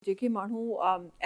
जेके माण्हू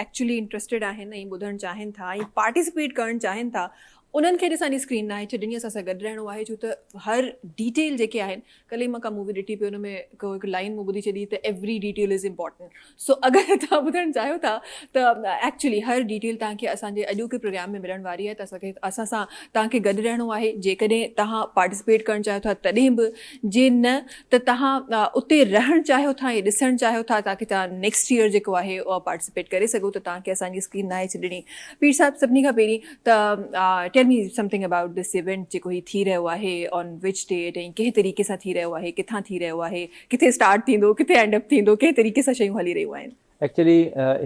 actually interested आहिनि ऐं ॿुधणु चाहिनि था ऐं पार्टिसिपेट करणु चाहिनि था उन्हनि खे ॾिसण जी स्क्रीन नाहे छॾणी असां सां गॾु रहणो आहे छो त हर डिटेल जेके आहिनि कल्ह ई मां का मूवी ॾिठी पई हुन में हिकु लाइन मूं ॿुधी छॾी त every detail is important so अगरि तव्हां ॿुधणु चाहियो था त एक्चुअली हर डिटेल तव्हांखे असांजे अॼोके प्रोग्राम में मिलण वारी आहे त असां सां तव्हांखे गॾु रहणो आहे जेकॾहिं तव्हां पार्टिसिपेट करणु चाहियो था तॾहिं बि जे न त तव्हां उते रहणु चाहियो था ऐं ॾिसणु चाहियो था ताकी तव्हां नेक्स्ट ईयर जेको आहे उहा पार्टिसिपेट करे सघो त तव्हांखे असांजी स्क्रीन नाहे छॾणी पीर साहिबु सभिनी खां पहिरीं त tell me something about this event जेको ही थी रहियो आहे ऑन विच डेट ऐं कंहिं तरीक़े सां थी रहियो आहे किथां थी रहियो आहे किथे स्टार्ट थींदो किथे एंड अप थींदो कंहिं तरीक़े सां शयूं हली रहियूं आहिनि Actually,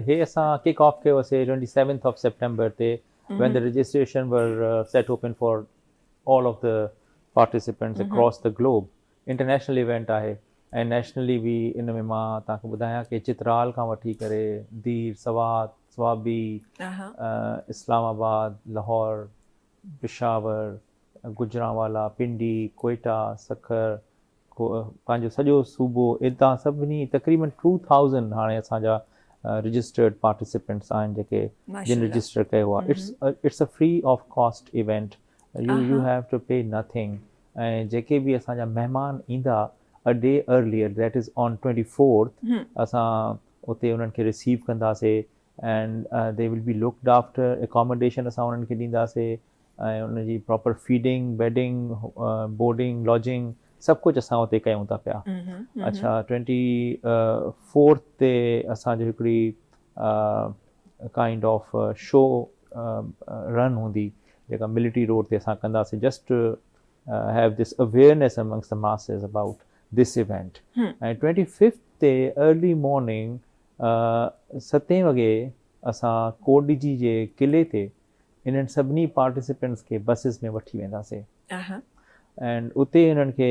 हे असां kick off कयोसीं 27th of September ते when the registration were set open for all of the participants across the globe. International event आहे ऐं nationally बि इन में मां तव्हांखे ॿुधायां कि चित्राल खां वठी करे दीर सवात स्वाबी इस्लामाबाद लाहौर पेशावर गुजरांवाला पिंडी कोयटा सखर पंहिंजो सॼो सूबो हितां सभिनी तक़रीबन 2000 हाणे असांजा रजिस्टर्ड पार्टिसिपेंट्स आहिनि जेके जिन रजिस्टर कयो आहे it's a free of cost event you have to pay nothing ऐं जेके बि असांजा महिमान ईंदा a day earlier that is on 24th असां उते उन्हनि खे रिसीव कंदासीं and they will be looked after accommodation असां उन्हनि खे ॾींदासीं ऐं उनजी proper feeding bedding boarding lodging सभु कुझु असां उते कयूं था पिया अच्छा 24th ते असांजो हिकिड़ी काइंड ऑफ शो रन हूंदी जेका मिलिट्री रोड ते असां कंदासीं just have this awareness amongst the masses about this event ऐं 25th ते अर्ली मॉर्निंग 7 वॻे असां कोडिजी जे किले ते इन्हनि सभिनी पार्टिसिपेंट्स खे बसिस में वठी वेंदासीं एंड उते इन्हनि खे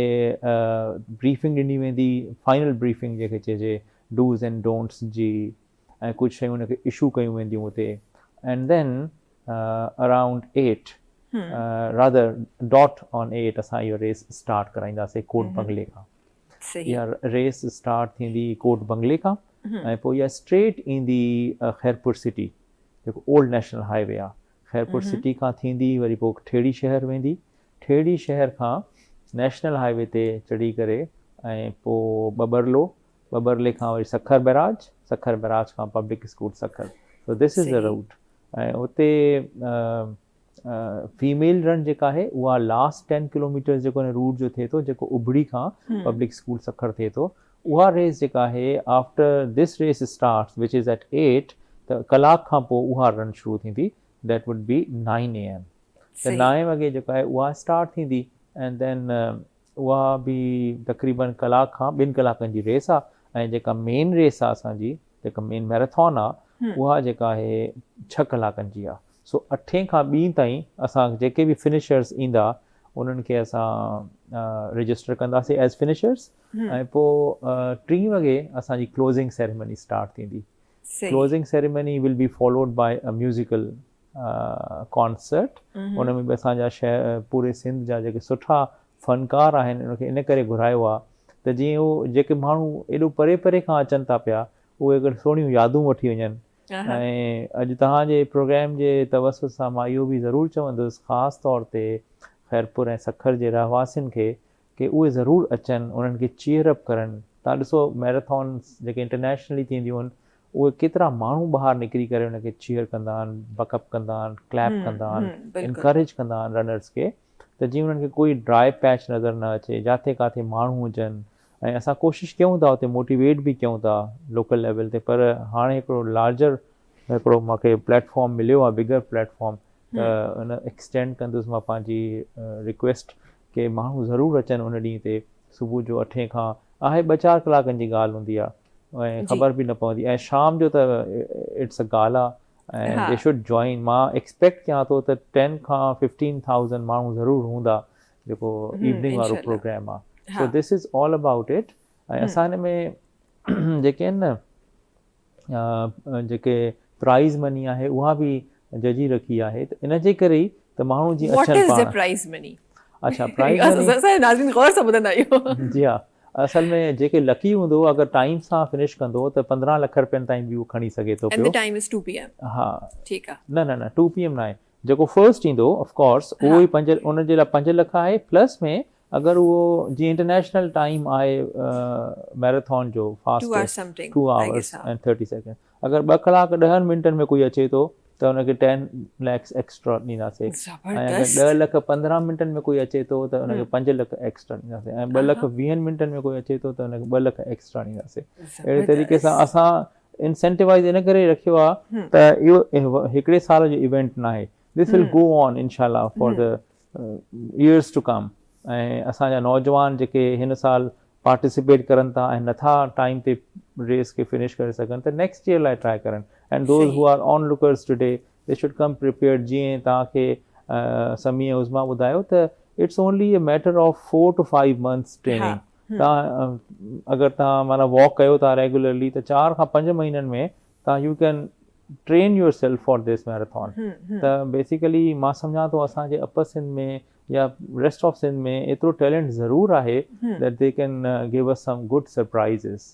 ब्रीफिंग ॾिनी वेंदी फाइनल ब्रीफिंग जेके चइजे डूज़ एंड डोंट्स जी ऐं कुझु शयूं उनखे इशू कयूं वेंदियूं उते and then around 8 rather dot on 8 असां इहो रेस स्टार्ट कराईंदासीं कोट बंगले खां इहा रेस स्टार्ट थींदी कोट बंगले खां ऐं पोइ इहा स्ट्रेट ईंदी ख़ैरपुर सिटी जेको ओल्ड नेशनल हाईवे आहे ख़ैरपुर सिटी खां थींदी वरी पोइ ठेड़ी शहर वेंदी ठेड़ी शहर खां नेशनल हाईवे ते चढ़ी करे ऐं पोइ ॿबरले खां वरी सखर बैराज खां public school Sukkur so this is the route ऐं उते फीमेल रन जेका आहे उहा लास्ट 10 किलोमीटर जेको हिन रूट जो थिए थो जेको उबड़ी खां पब्लिक स्कूल सखर थिए थो उहा रेस जेका आहे after this race starts which is at 8 त कलाक खां पोइ उहा रन शुरू थींदी दैट वुड बी 9 AM त 9 वॻे जेका आहे उहा स्टार्ट थींदी एंड देन उहा बि तक़रीबन कलाक खां 2 कलाकनि जी रेस आहे ऐं जेका मेन रेस आहे असांजी जेका मेन मैराथन आहे उहा जेका आहे 6 कलाकनि जी आहे सो 8 खां 2 ताईं असां जेके बि फिनिशर्स ईंदा उन्हनि खे असां रजिस्टर कंदासीं एज़ फिनिशर्स ऐं पोइ 3 वॻे असांजी क्लोज़िंग सेरेमनी स्टार्ट थींदी closing ceremony will be followed by a musical concert उन में बि असांजा पूरे सिंध जा जेके सुठा फ़नकार आहिनि उनखे इन करे घुरायो आहे त जीअं उहो जेके माण्हू एॾो परे परे खां अचनि था पिया उहे अगरि सुहिणियूं यादूं वठी वञनि ऐं अॼु तव्हांजे प्रोग्राम जे तवसुत सां मां इहो बि ज़रूरु चवंदुसि ख़ासि तौर ते ख़ैरपुर ऐं सखर जे रहवासियुनि खे कि उहे ज़रूरु अचनि उन्हनि खे चीयर अप करनि तव्हां ॾिसो मैराथॉन्स जेके इंटरनेशनली थींदियूं आहिनि उहे केतिरा माण्हू ॿाहिरि निकिरी करे उनखे चीयर कंदा आहिनि बकअप कंदा आहिनि क्लैप कंदा आहिनि इनकरेज कंदा आहिनि रनर्स खे त जीअं उन्हनि खे कोई ड्राई पैच नज़र न अचे जिथे किथे माण्हू हुजनि ऐं असां कोशिशि कयूं था उते मोटिवेट बि कयूं था लोकल लेवल ते पर हाणे हिकिड़ो लार्जर हिकिड़ो मूंखे प्लेटफॉर्म मिलियो आहे बिगर प्लेटफॉर्म त उन एक्सटेंड कंदुसि मां पंहिंजी रिक्वेस्ट के माण्हू ज़रूरु अचनि उन ॾींहं ते सुबुह जो 8 खां आहे 2-4 कलाकनि जी ॻाल्हि हूंदी आहे ऐं ख़बर बि न पवंदी ऐं शाम जो त इट्स अ गाला ऐं दे शुड जॉइन मां एक्सपेक्ट कयां थो त 10 खां 15,000 माण्हू ज़रूरु हूंदा जेको इवनिंग वारो प्रोग्राम आहे सो this is all about it ऐं असां हिन में जेके आहिनि न जेके प्राइज़ मनी आहे उहा बि जजी रखी आहे त इन जे करे ई त माण्हू जीअं अचनि पाण प्राइज़ मनी अच्छा प्राइज़ मनी नाज़रीन गौर सां ॿुधंदा आहियो जी हा असल में जेके लकी हूंदो अगरि टाइम सां फिनिश कंदो त 15 लख रुपयनि ताईं बि उहो खणी सघे थो एंड द पियो। Time is 2 PM। हा, ठीकु आहे। न 2 PM न आहे, जेको फर्स्ट ईंदो ऑफ कोर्स उहो ई 5, उन जे लाइ 5 लख आहे। प्लस में अगरि उहो जीअं इंटरनेशनल टाइम आहे मैराथन जो 2 hours fastest something 2 I guess। hours and 30 seconds, अगरि 2 कलाक 10 मिंटनि में कोई अचे थो त हुनखे 10 lakhs एक्स्ट्रा ॾींदासीं। ऐं अगरि 10 लख 15 मिंटनि में कोई अचे थो त हुनखे 5 लख एक्स्ट्रा ॾींदासीं। ऐं 2 लख 20 मिंटनि में कोई अचे थो त हुनखे 2 लख एक्स्ट्रा ॾींदासीं। अहिड़े तरीक़े सां असां इंसेंटिवाइज़ इन करे रखियो आहे त इहो हिकिड़े साल जो इवेंट न आहे। दिस विल गो ऑन इनशाला for the years to come. ऐं असांजा नौजवान जेके हिन साल पार्टिसिपेट करनि था ऐं नथा टाइम ते रेस खे फिनिश करे सघनि त नेक्स्ट ईयर लाइ ट्राई करनि। And those who are on lookers today they should come prepared. जीअं तव्हांखे समी ऐं उज़मा ॿुधायो त it's only a matter of 4 to 5 months training. तव्हां अगरि तव्हां माना वॉक कयो था रेगुलरली त 4 खां 5 महीननि में तव्हां U can train your self for this marathon. त बेसिकली मां सम्झां थो असांजे अपर सिंध में या रेस्ट ऑफ सिंध में एतिरो टैलेंट ज़रूरु आहे that they can give us some good सरप्राइज़िस।